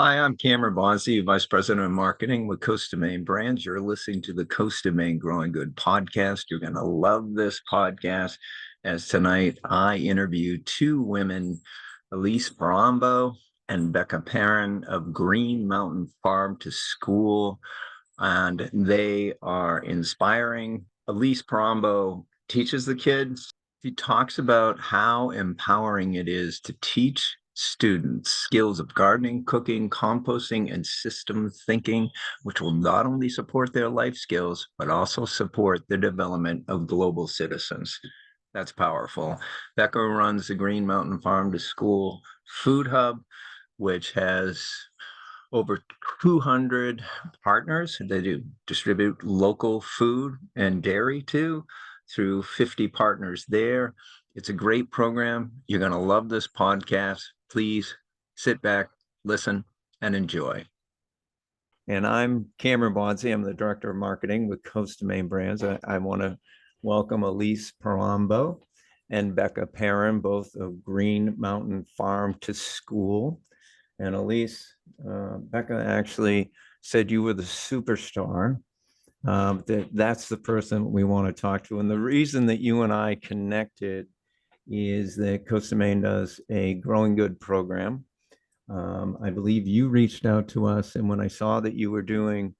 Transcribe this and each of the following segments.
Hi, I'm Cameron Bonzi, Vice President of Marketing with Coast of Maine Brands. You're listening to the Coast of Maine Growing Good podcast. You're going to love this podcast as tonight I interview two women, Elyse Perambo and Becca Perrin of Green Mountain Farm to School, and they are inspiring. Elyse Perambo teaches the kids. She talks about how empowering it is to teach students skills of gardening, cooking, composting, and system thinking, which will not only support their life skills, but also support the development of global citizens. That's powerful. Becca runs the Green Mountain Farm to School Food Hub, which has over 200 partners. They do distribute local food and dairy too through 50 partners there. It's a great program. You're going to love this podcast. Please sit back, listen, and enjoy. And I'm Cameron Bonzi. I'm the Director of Marketing with Coast of Maine Brands. I want to welcome Elyse Perambo and Becca Perrin, both of Green Mountain Farm to School. And Elyse, Becca actually said you were the superstar. That's the person we want to talk to. And the reason that you and I connected is that Coast of Maine does a Growing Good program. I believe you reached out to us, and when I saw that you were doing,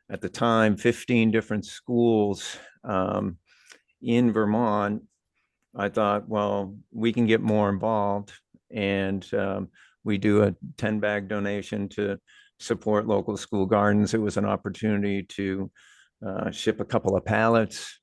at the time, 15 different schools in Vermont, I thought, well, we can get more involved. And we do a 10-bag donation to support local school gardens. It was an opportunity to ship a couple of pallets,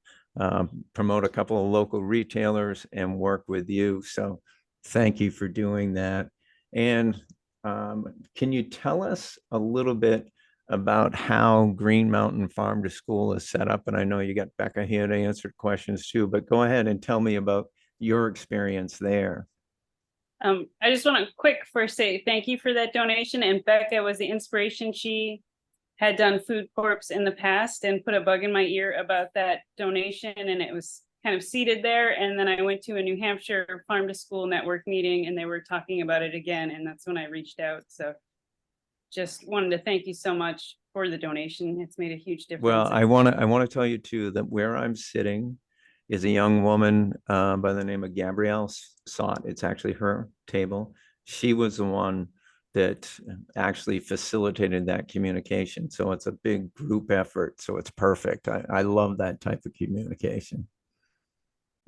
promote a couple of local retailers, and work with you. So thank you for doing that. And can you tell us a little bit about how Green Mountain Farm to School is set up? And I know you got Becca here to answer questions too, but go ahead and tell me about your experience there. I just want to quick first say thank you for that donation. And Becca was the inspiration. She had done food corps in the past and put a bug in my ear about that donation, and it was kind of seated there. And then I went to a New Hampshire Farm to School network meeting and they were talking about it again, and that's when I reached out. So just wanted to thank you so much for the donation. It's made a huge difference. Well, I want to tell you too that where I'm sitting is a young woman by the name of Gabrielle Sott. It's actually her table. She was the one that actually facilitated that communication. So it's a big group effort. So it's perfect. I love that type of communication.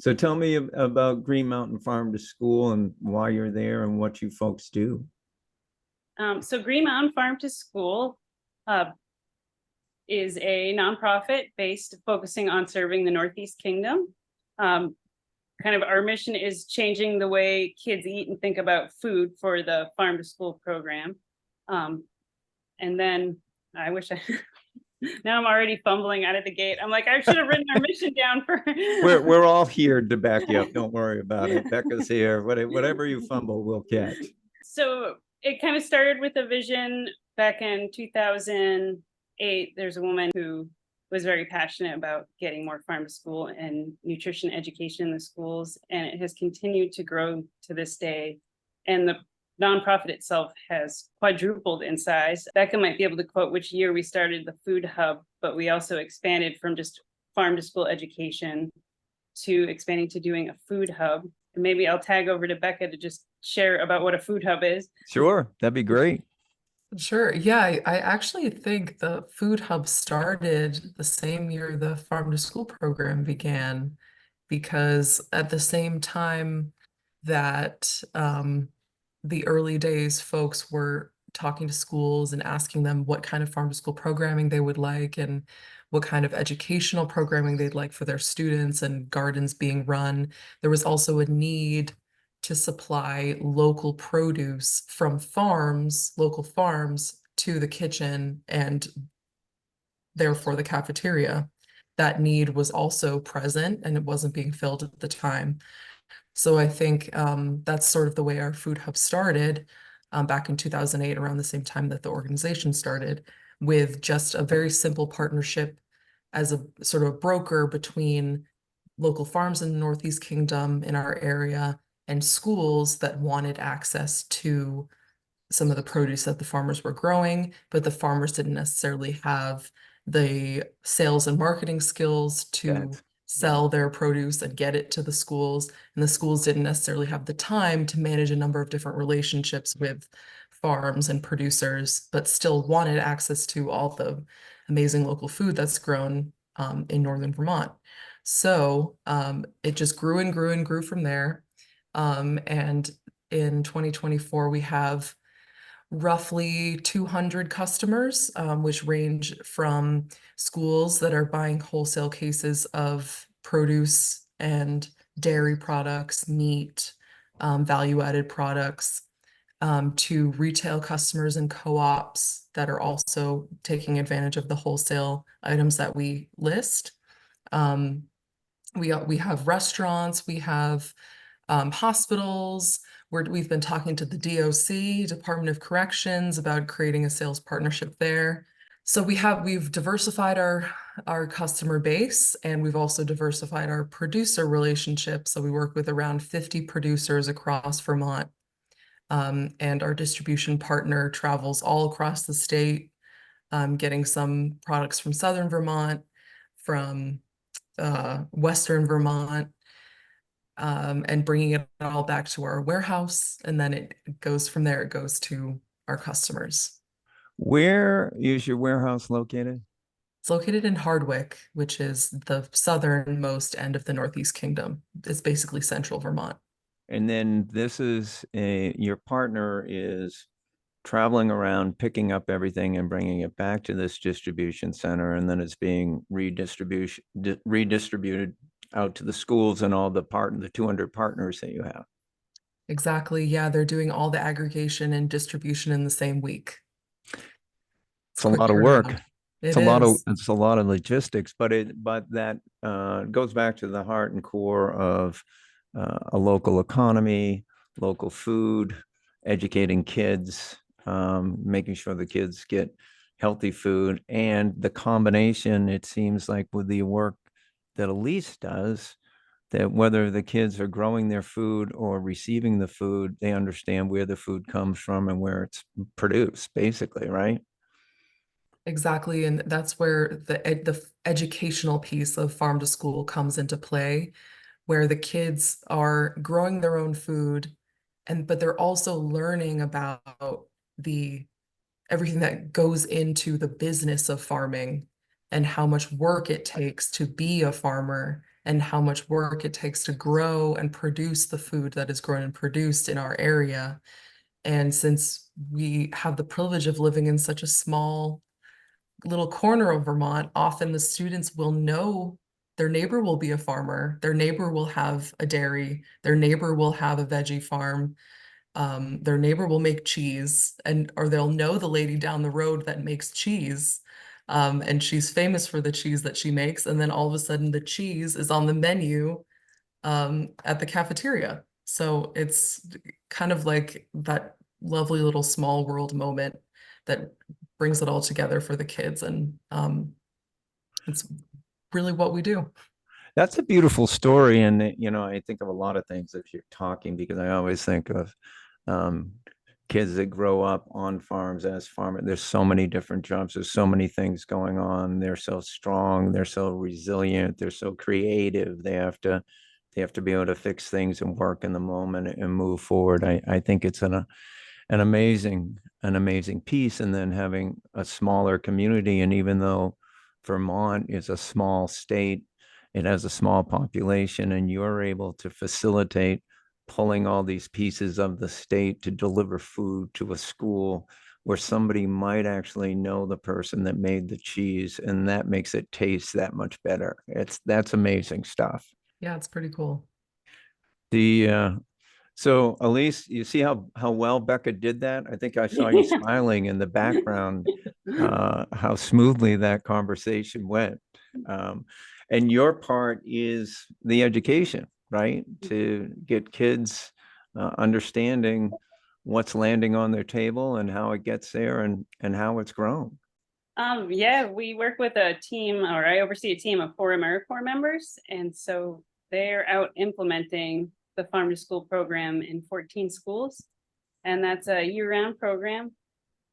So tell me about Green Mountain Farm to School and why you're there and what you folks do. So Green Mountain Farm to School is a nonprofit based focusing on serving the Northeast Kingdom. Kind of our mission is changing the way kids eat and think about food for the farm to school program. And then I wish I, now I'm already fumbling out of the gate. I'm like, I should have written our mission down for. We're all here to back you up. Don't worry about it. Becca's here. Whatever you fumble, we'll catch. So it kind of started with a vision back in 2008. There's a woman who was very passionate about getting more farm to school and nutrition education in the schools, and it has continued to grow to this day. And the nonprofit itself has quadrupled in size. Becca might be able to quote which year we started the food hub, but we also expanded from just farm to school education to expanding to doing a food hub. And maybe I'll tag over to Becca to just share about what a food hub is. Sure, that'd be great. Sure. Yeah, I actually think the food hub started the same year the farm to school program began, because at the same time that the early days folks were talking to schools and asking them what kind of farm to school programming they would like and what kind of educational programming they'd like for their students and gardens being run, there was also a need to supply local produce from farms, local farms, to the kitchen and therefore the cafeteria. That need was also present and it wasn't being filled at the time. So I think that's sort of the way our food hub started back in 2008, around the same time that the organization started, with just a very simple partnership as a sort of a broker between local farms in the Northeast Kingdom in our area and schools that wanted access to some of the produce that the farmers were growing, but the farmers didn't necessarily have the sales and marketing skills to That's sell their produce and get it to the schools. And the schools didn't necessarily have the time to manage a number of different relationships with farms and producers, but still wanted access to all the amazing local food that's grown in northern Vermont. So it just grew and grew and grew from there. And in 2024, we have roughly 200 customers, which range from schools that are buying wholesale cases of produce and dairy products, meat, value-added products, to retail customers and co-ops that are also taking advantage of the wholesale items that we list. Um, we have restaurants, we have hospitals. We've been talking to the DOC, Department of Corrections, about creating a sales partnership there. So we've diversified our customer base, and we've also diversified our producer relationships. So we work with around 50 producers across Vermont. And our distribution partner travels all across the state, getting some products from Southern Vermont, from Western Vermont, and bringing it all back to our warehouse. And then it goes from there, it goes to our customers. Where is your warehouse located? It's located in Hardwick, which is the southernmost end of the Northeast Kingdom. It's basically central Vermont. And then your partner is traveling around, picking up everything and bringing it back to this distribution center, and then it's being redistributed out to the schools and all the 200 partners that you have. Exactly. Yeah, they're doing all the aggregation and distribution in the same week. It's a Quick lot of work. turnaround. It is. It's a lot of logistics, but that goes back to the heart and core of a local economy, local food, educating kids, making sure the kids get healthy food, and the combination, it seems like, with the work that Elyse does, that whether the kids are growing their food or receiving the food, they understand where the food comes from and where it's produced, basically, right? Exactly. And that's where the educational piece of farm to school comes into play, where the kids are growing their own food, but they're also learning about the everything that goes into the business of farming, and how much work it takes to be a farmer, and how much work it takes to grow and produce the food that is grown and produced in our area. And since we have the privilege of living in such a small little corner of Vermont, often the students will know their neighbor will be a farmer, their neighbor will have a dairy, their neighbor will have a veggie farm, their neighbor will make cheese, or they'll know the lady down the road that makes cheese. And she's famous for the cheese that she makes. And then all of a sudden the cheese is on the menu at the cafeteria. So it's kind of like that lovely little small world moment that brings it all together for the kids. And it's really what we do. That's a beautiful story. And, I think of a lot of things as you're talking, because I always think of um, kids that grow up on farms as farmers. There's so many different jobs. There's so many things going on. They're so strong. They're so resilient. They're so creative. They have to be able to fix things and work in the moment and move forward. I think it's an amazing piece. And then having a smaller community, and even though Vermont is a small state, it has a small population, and you're able to facilitate pulling all these pieces of the state to deliver food to a school where somebody might actually know the person that made the cheese, and that makes it taste that much better. That's amazing stuff. Yeah, it's pretty cool. The So, Elyse, you see how well Becca did that? I think I saw you smiling in the background, how smoothly that conversation went. And your part is the education, right? To get kids understanding what's landing on their table and how it gets there, and how it's grown. Yeah, we work with a team, or I oversee a team of 4 AmeriCorps members, and so they're out implementing the farm to school program in 14 schools. And that's a year-round program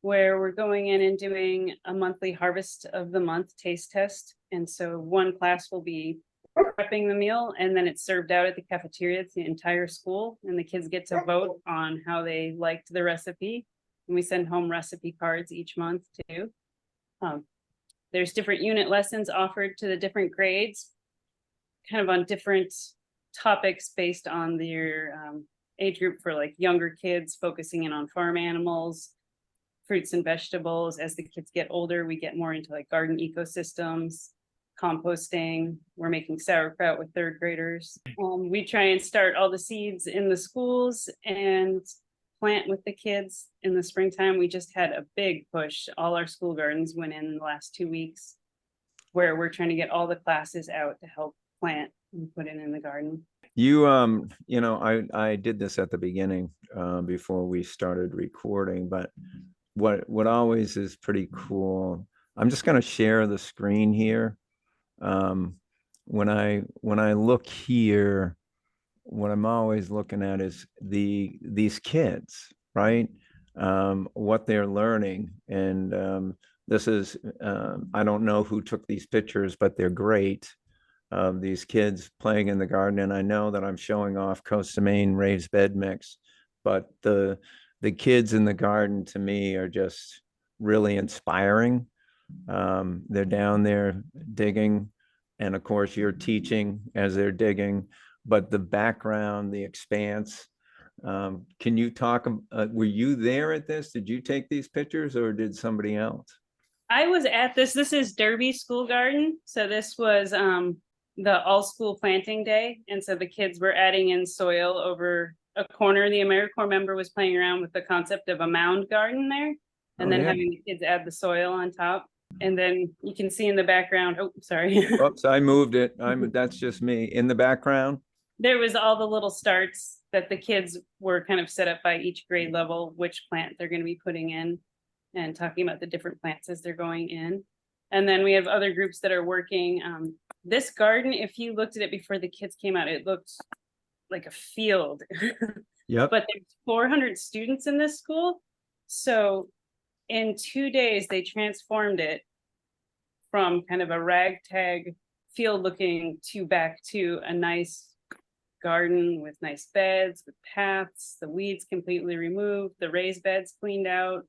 where we're going in and doing a monthly harvest of the month taste test. And so one class will be prepping the meal, and then it's served out at the cafeteria. It's the entire school, and the kids get to vote on how they liked the recipe. And we send home recipe cards each month too. There's different unit lessons offered to the different grades, kind of on different topics based on their age group. For like younger kids, focusing in on farm animals, fruits and vegetables. As the kids get older, we get more into like garden ecosystems, composting. We're making sauerkraut with third graders. We try and start all the seeds in the schools and plant with the kids in the springtime. We just had a big push. All our school gardens went in the last 2 weeks, where we're trying to get all the classes out to help plant and put it in the garden. I did this at the beginning before we started recording, but what always is pretty cool. I'm just going to share the screen here. When I look here, what I'm always looking at is these kids, right? What they're learning. And this is, I don't know who took these pictures, but they're great. These kids playing in the garden. And I know that I'm showing off Coast of Maine raised bed mix, but the kids in the garden to me are just really inspiring. They're down there digging, and of course you're teaching as they're digging, but the background, the expanse. Can you talk, were you there at this? Did you take these pictures or did somebody else? I was at this. This is Derby School Garden. So this was the all school planting day. And so the kids were adding in soil over a corner. The AmeriCorps member was playing around with the concept of a mound garden there, and then having the kids add the soil on top. And then you can see in the background, oh, sorry. Oops, I moved it. That's just me. In the background? There was all the little starts that the kids were kind of set up by each grade level, which plant they're going to be putting in, and talking about the different plants as they're going in. And then we have other groups that are working. This garden, if you looked at it before the kids came out, it looked like a field. Yep. But there's 400 students in this school. So in 2 days, they transformed it from kind of a ragtag field looking to back to a nice garden with nice beds, with paths, the weeds completely removed, the raised beds cleaned out.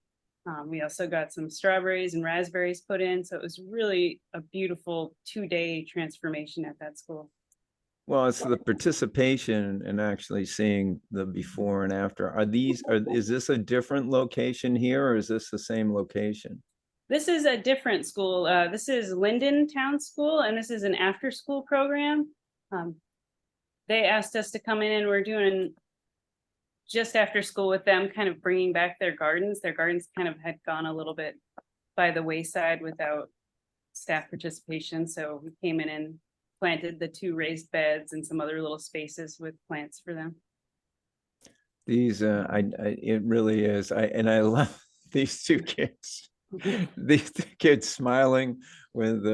We also got some strawberries and raspberries put in. So it was really a beautiful 2-day transformation at that school. Well, it's the participation and actually seeing the before and after. Is this a different location here, or is this the same location? This is a different school. This is Linden Town School, and this is an after-school program. They asked us to come in, and we're doing just after school with them, kind of bringing back their gardens. Their gardens kind of had gone a little bit by the wayside without staff participation. So we came in and planted the 2 raised beds and some other little spaces with plants for them. These, it really is. I love these 2 kids. These kids smiling with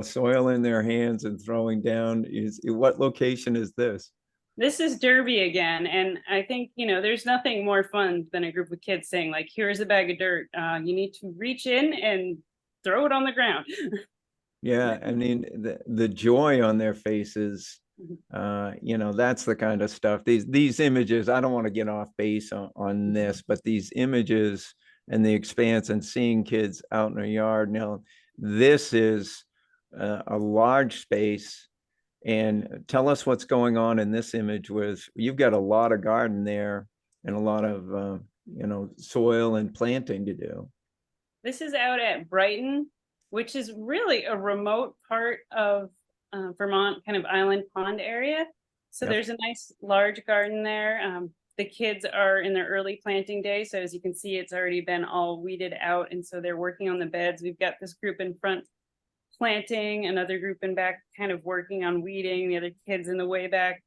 soil in their hands and throwing down. What location is this? This is Derby again. And I think, there's nothing more fun than a group of kids saying, like, here's a bag of dirt. You need to reach in and throw it on the ground. Yeah, I mean, the joy on their faces, that's the kind of stuff. These images, I don't want to get off base on this, but these images and the expanse and seeing kids out in a yard. Now, this is a large space. And tell us what's going on in this image with, you've got a lot of garden there and a lot of, soil and planting to do. This is out at Brighton, which is really a remote part of Vermont, kind of Island Pond area. So there's a nice large garden there. The kids are in their early planting day. So as you can see, it's already been all weeded out. And so they're working on the beds. We've got this group in front planting, another group in back kind of working on weeding, the other kids in the way back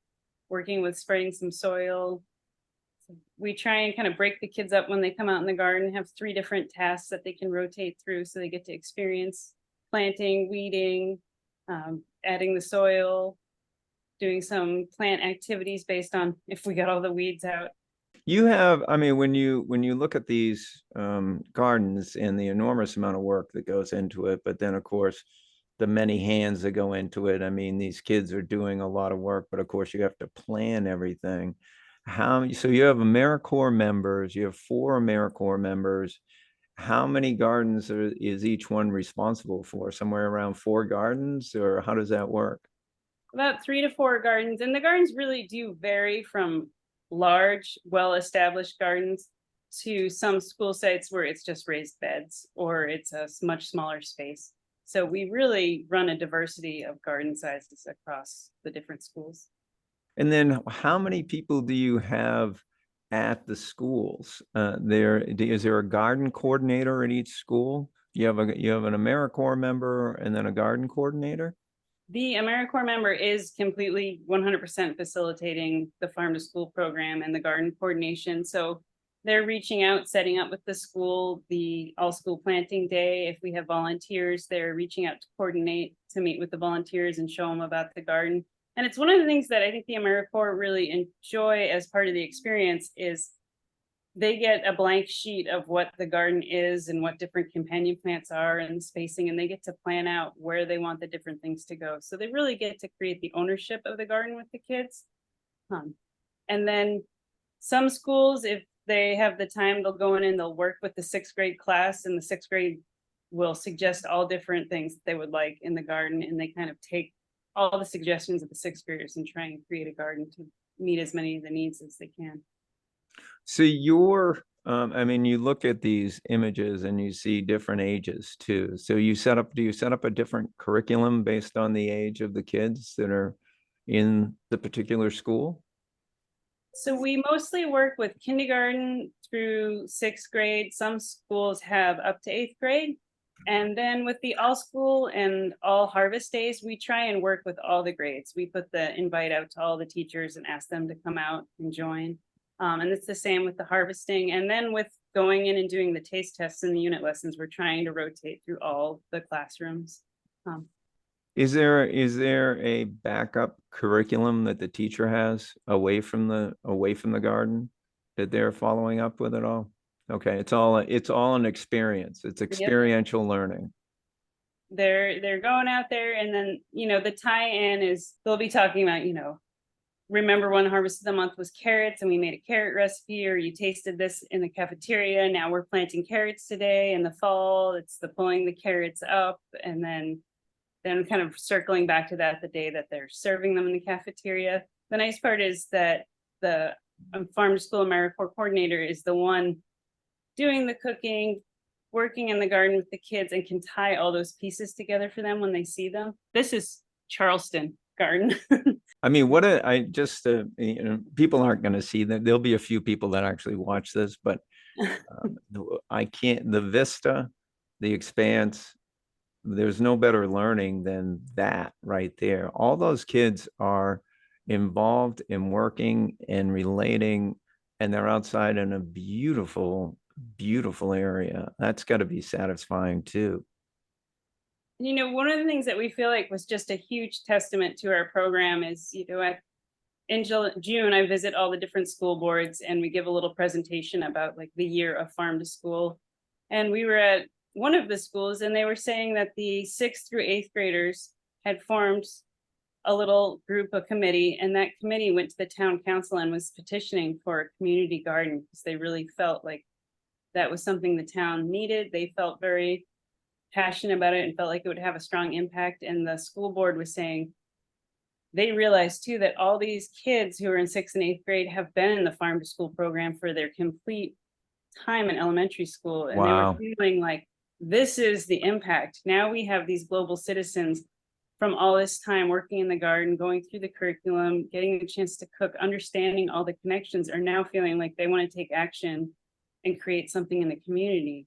working with spraying some soil. So we try and kind of break the kids up when they come out in the garden, have 3 different tasks that they can rotate through so they get to experience planting, weeding, adding the soil, doing some plant activities based on if we got all the weeds out. You have, I mean, when you look at these gardens and the enormous amount of work that goes into it, but then of course the many hands that go into it. I mean, these kids are doing a lot of work, but of course you have to plan everything. So you have AmeriCorps members, you have 4 AmeriCorps members. How many gardens is each one responsible for? Somewhere around 4 gardens, or how does that work? About 3 to 4 gardens, and the gardens really do vary from large, well-established gardens to some school sites where it's just raised beds or it's a much smaller space. So we really run a diversity of garden sizes across the different schools. And then how many people do you have at the schools? Is there a garden coordinator at each school? You have an AmeriCorps member and then a garden coordinator? The AmeriCorps member is completely 100% facilitating the farm to school program and the garden coordination. So they're reaching out, setting up with the school, the all school planting day. If we have volunteers, they're reaching out to coordinate, to meet with the volunteers and show them about the garden. And it's one of the things that I think the AmeriCorps really enjoy as part of the experience is they get a blank sheet of what the garden is and what different companion plants are and the spacing, and they get to plan out where they want the different things to go. So they really get to create the ownership of the garden with the kids. And then some schools, if they have the time, they'll go in and they'll work with the 6th grade class, and the 6th grade will suggest all different things that they would like in the garden, and they kind of take all the suggestions of the 6th graders and try and create a garden to meet as many of the needs as they can. So I mean, you look at these images and you see different ages too. So do you set up a different curriculum based on the age of the kids that are in the particular school? So we mostly work with kindergarten through 6th grade. Some schools have up to 8th grade. And then with the all school and all harvest days, we try and work with all the grades. We put the invite out to all the teachers and ask them to come out and join. And it's the same with the harvesting. And then with going in and doing the taste tests and the unit lessons, we're trying to rotate through all the classrooms. Is there a backup curriculum that the teacher has away from the garden that they're following up with at all? Okay, it's all an experience. It's experiential learning. They're going out there, and then the tie-in is they'll be talking about remember one harvest of the month was carrots and we made a carrot recipe, or you tasted this in the cafeteria. Now we're planting carrots today in the fall. It's the pulling the carrots up, and then kind of circling back to that the day that they're serving them in the cafeteria. The nice part is that the farm to school AmeriCorps coordinator is the one doing the cooking, working in the garden with the kids, and can tie all those pieces together for them when they see them. This is Charleston garden. I mean, people aren't going to see that. There'll be a few people that actually watch this, but the vista, the expanse, there's no better learning than that right there. All those kids are involved in working and relating, and they're outside in a beautiful, beautiful area. That's got to be satisfying too. One of the things that we feel like was just a huge testament to our program is, in June, I visit all the different school boards and we give a little presentation about like the year of farm to school. And we were at one of the schools and they were saying that the 6th through 8th graders had formed a little group, a committee, and that committee went to the town council and was petitioning for a community garden because they really felt like that was something the town needed. They felt very passionate about it and felt like it would have a strong impact. And the school board was saying they realized too that all these kids who are in 6th and 8th grade have been in the farm to school program for their complete time in elementary school. And Wow. They were feeling like this is the impact. Now we have these global citizens from all this time working in the garden, going through the curriculum, getting a chance to cook, understanding all the connections, are now feeling like they want to take action and create something in the community.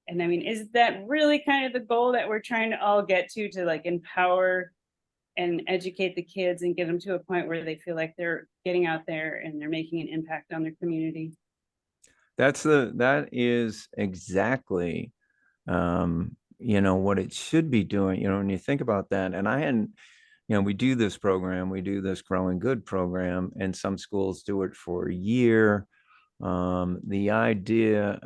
And I mean, is that really kind of the goal that we're trying to all get to like empower and educate the kids and get them to a point where they feel like they're getting out there and they're making an impact on their community? That is exactly what it should be doing. When you think about that, and we do this program, we do this growing good program, and some schools do it for a year, The idea,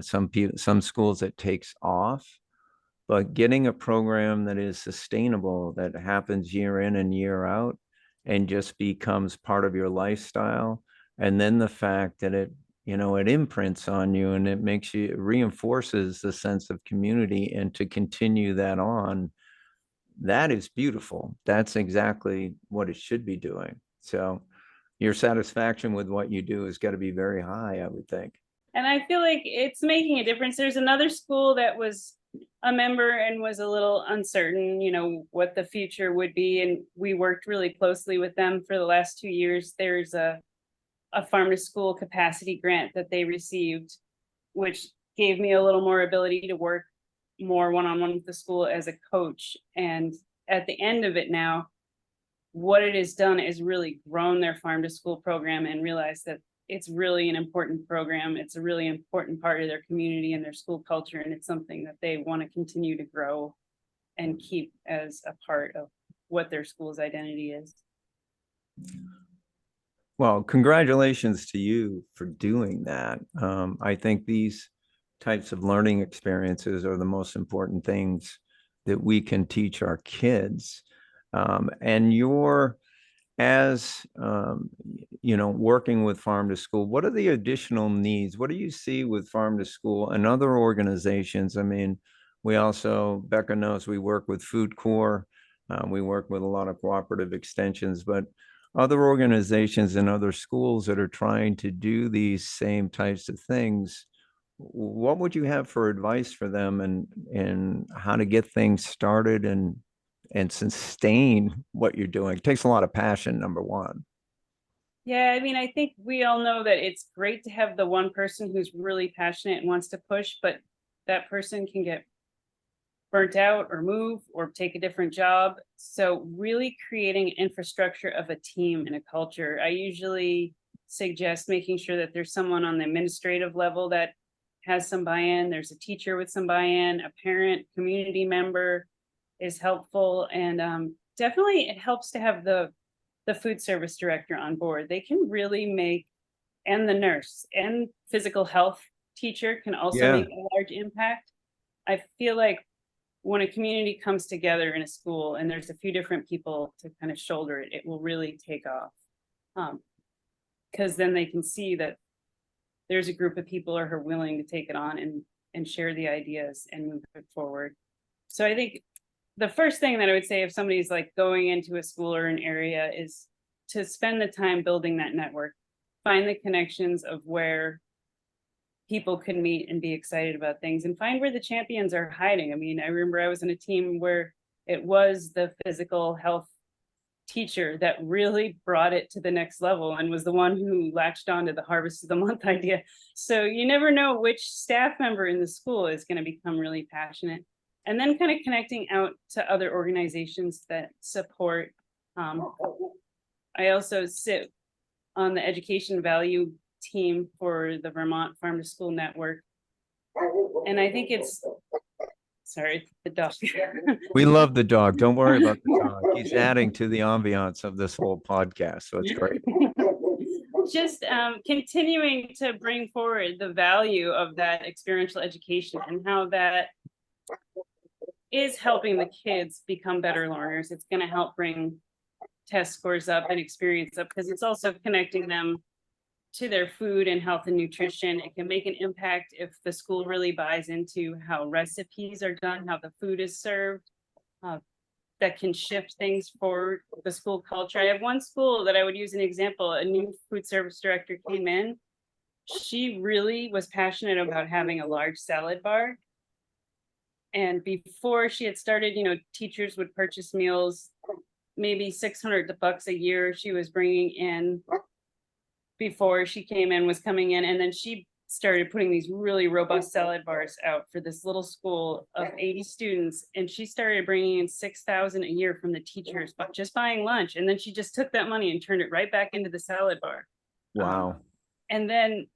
some schools it takes off, but getting a program that is sustainable, that happens year in and year out, and just becomes part of your lifestyle. And then the fact that it imprints on you and it reinforces the sense of community, and to continue that on, that is beautiful. That's exactly what it should be doing. So your satisfaction with what you do has got to be very high, I would think. And I feel like it's making a difference. There's another school that was a member and was a little uncertain, what the future would be. And we worked really closely with them for the last 2 years. There's a farm to school capacity grant that they received, which gave me a little more ability to work more one-on-one with the school as a coach. And at the end of it now, what it has done is really grown their farm to school program and realized that it's really an important program. It's a really important part of their community and their school culture. And it's something that they want to continue to grow and keep as a part of what their school's identity is. Well, congratulations to you for doing that. I think these types of learning experiences are the most important things that we can teach our kids. And you're, as working with Farm to School, what are the additional needs? What do you see with Farm to School and other organizations? I mean, we also, Becca knows, we work with Food Corps. We work with a lot of cooperative extensions, but other organizations and other schools that are trying to do these same types of things, what would you have for advice for them, and how to get things started and sustain what you're doing? It takes a lot of passion, number one. Yeah, I mean, I think we all know that it's great to have the one person who's really passionate and wants to push, but that person can get burnt out or move or take a different job. So really creating infrastructure of a team and a culture. I usually suggest making sure that there's someone on the administrative level that has some buy-in. There's a teacher with some buy-in, a parent, community member is helpful. And definitely it helps to have the food service director on board. They can really make, and the nurse and physical health teacher can also make a large impact. I feel like when a community comes together in a school and there's a few different people to kind of shoulder it, it will really take off. Because then they can see that there's a group of people who are willing to take it on and share the ideas and move it forward. So I think the first thing that I would say if somebody's like going into a school or an area is to spend the time building that network, find the connections of where people can meet and be excited about things, and find where the champions are hiding. I mean, I remember I was in a team where it was the physical health teacher that really brought it to the next level and was the one who latched on to the harvest of the month idea. So you never know which staff member in the school is going to become really passionate. And then kind of connecting out to other organizations that support. I also sit on the education value team for the Vermont Farm to School Network. And I think it's, sorry, the dog. We love the dog. Don't worry about the dog. He's adding to the ambiance of this whole podcast, so it's great. Just continuing to bring forward the value of that experiential education and how that is helping the kids become better learners. It's going to help bring test scores up and experience up, because it's also connecting them to their food and health and nutrition. It can make an impact if the school really buys into how recipes are done, how the food is served. That can shift things for the school culture. I have one school that I would use an example. A new food service director came in. She really was passionate about having a large salad bar. And before she had started, teachers would purchase meals, maybe $600 a year she was bringing in before she came in, was coming in. And then she started putting these really robust salad bars out for this little school of 80 students. And she started bringing in $6,000 a year from the teachers, but just buying lunch. And then she just took that money and turned it right back into the salad bar. Wow. And then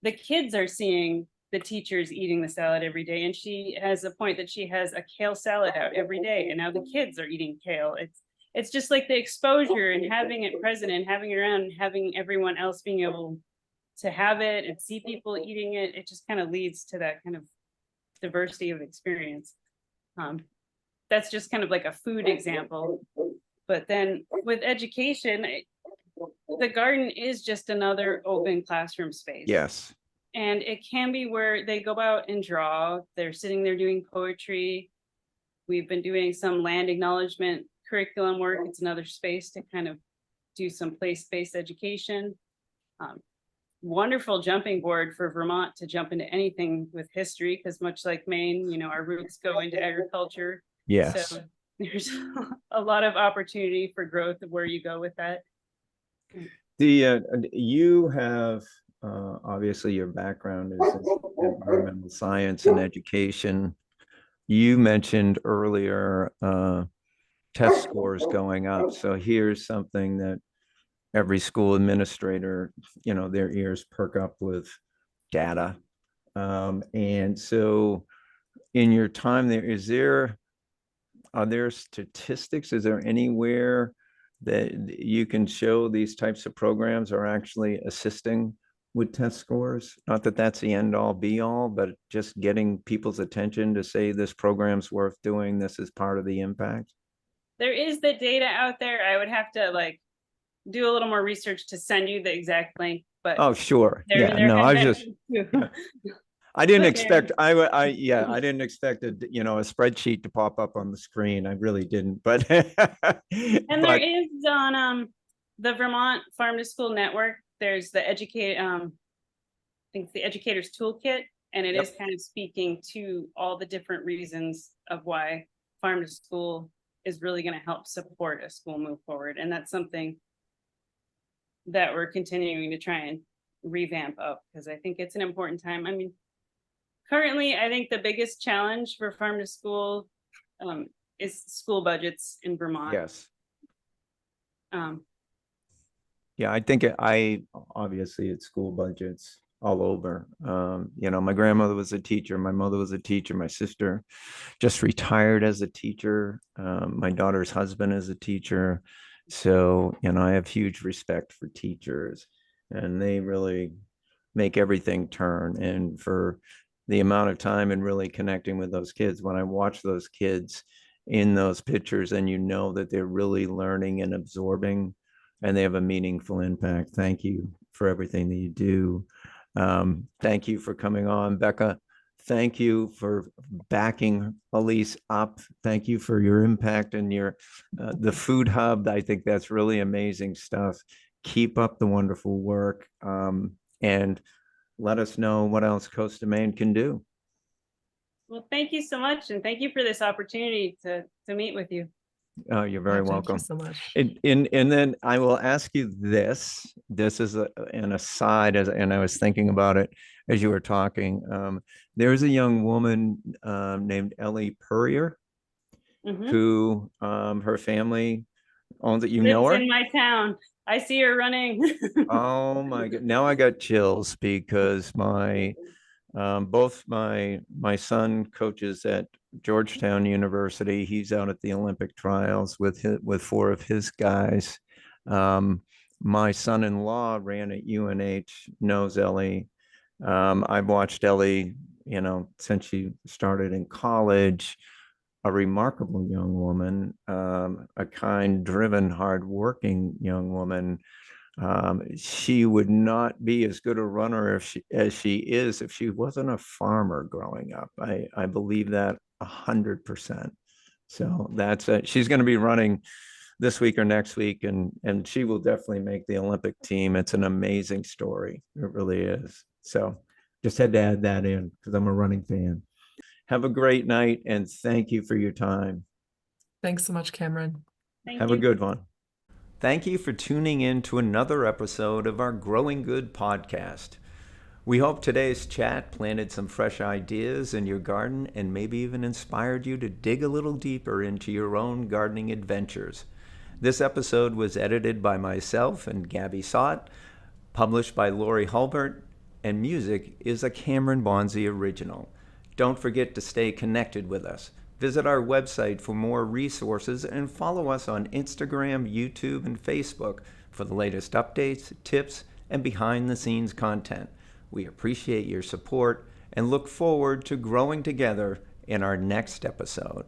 the kids are seeing the teachers eating the salad every day. And she has a point that she has a kale salad out every day. And now the kids are eating kale. It's just like the exposure and having it present and having it around and having everyone else being able to have it and see people eating it, it just kind of leads to that kind of diversity of experience. That's just kind of like a food example. But then with education, the garden is just another open classroom space. Yes. And it can be where they go out and draw. They're sitting there doing poetry. We've been doing some land acknowledgement curriculum work. It's another space to kind of do some place-based education. Wonderful jumping board for Vermont to jump into anything with history, because much like Maine, you know, our roots go into agriculture. Yes. So there's a lot of opportunity for growth of where you go with that. You have obviously your background is in environmental science and education. You mentioned earlier test scores going up. So here's something that every school administrator, you know, their ears perk up with data. And so in your time there, are there statistics? Is there anywhere that you can show these types of programs are actually assisting with test scores? Not that that's the end all be all, but just getting people's attention to say this program's worth doing, this is part of the impact. There is the data out there. I would have to like do a little more research to send you the exact link, but oh sure, there, yeah, there no, has I been- just I didn't But expect I didn't expect a spreadsheet to pop up on the screen. I really didn't, but And there but is on the Vermont Farm to School Network, there's the I think the Educator's Toolkit, and it Yep. is kind of speaking to all the different reasons of why farm to school is really going to help support a school move forward. And that's something that we're continuing to try and revamp up, because I think it's an important time. I mean, currently, I think the biggest challenge for farm to school is school budgets in Vermont. yes. Um, Yeah, I think obviously it's school budgets all over. My grandmother was a teacher, my mother was a teacher, my sister just retired as a teacher. My daughter's husband is a teacher. So, I have huge respect for teachers, and they really make everything turn. And for the amount of time and really connecting with those kids, when I watch those kids in those pictures and that they're really learning and absorbing and they have a meaningful impact. Thank you for everything that you do. Thank you for coming on, Becca. Thank you for backing Elyse up. Thank you for your impact and the food hub. I think that's really amazing stuff. Keep up the wonderful work, and let us know what else Coast of Maine can do. well, thank you so much, and thank you for this opportunity to meet with you. Oh, you're very welcome. Thank you so much. And then I will ask you this. This is an aside, and I was thinking about it as you were talking. There's a young woman named Elyse Perambo, who her family owns it. You know her? Lives in my town. I see her running. Oh my God! Now I got chills because both my son coaches at Georgetown University. He's out at the Olympic trials with four of his guys. My son-in-law ran at UNH, knows Ellie. I've watched Ellie, since she started in college. A remarkable young woman, a kind, driven, hardworking young woman. She would not be as good a runner as she is if she wasn't a farmer growing up. I believe that 100%. So that's it. She's going to be running this week or next week, and she will definitely make the Olympic team. It's an amazing story. It really is. So just had to add that in because I'm a running fan. Have a great night, and thank you for your time. Thanks so much, Cameron. Have a good one. Thank you for tuning in to another episode of our Growing Good podcast. We hope today's chat planted some fresh ideas in your garden and maybe even inspired you to dig a little deeper into your own gardening adventures. This episode was edited by myself and Gabby Sott, published by Lori Hulbert, and music is a Cameron Bonzi original. Don't forget to stay connected with us. Visit our website for more resources and follow us on Instagram, YouTube, and Facebook for the latest updates, tips, and behind the scenes content. We appreciate your support and look forward to growing together in our next episode.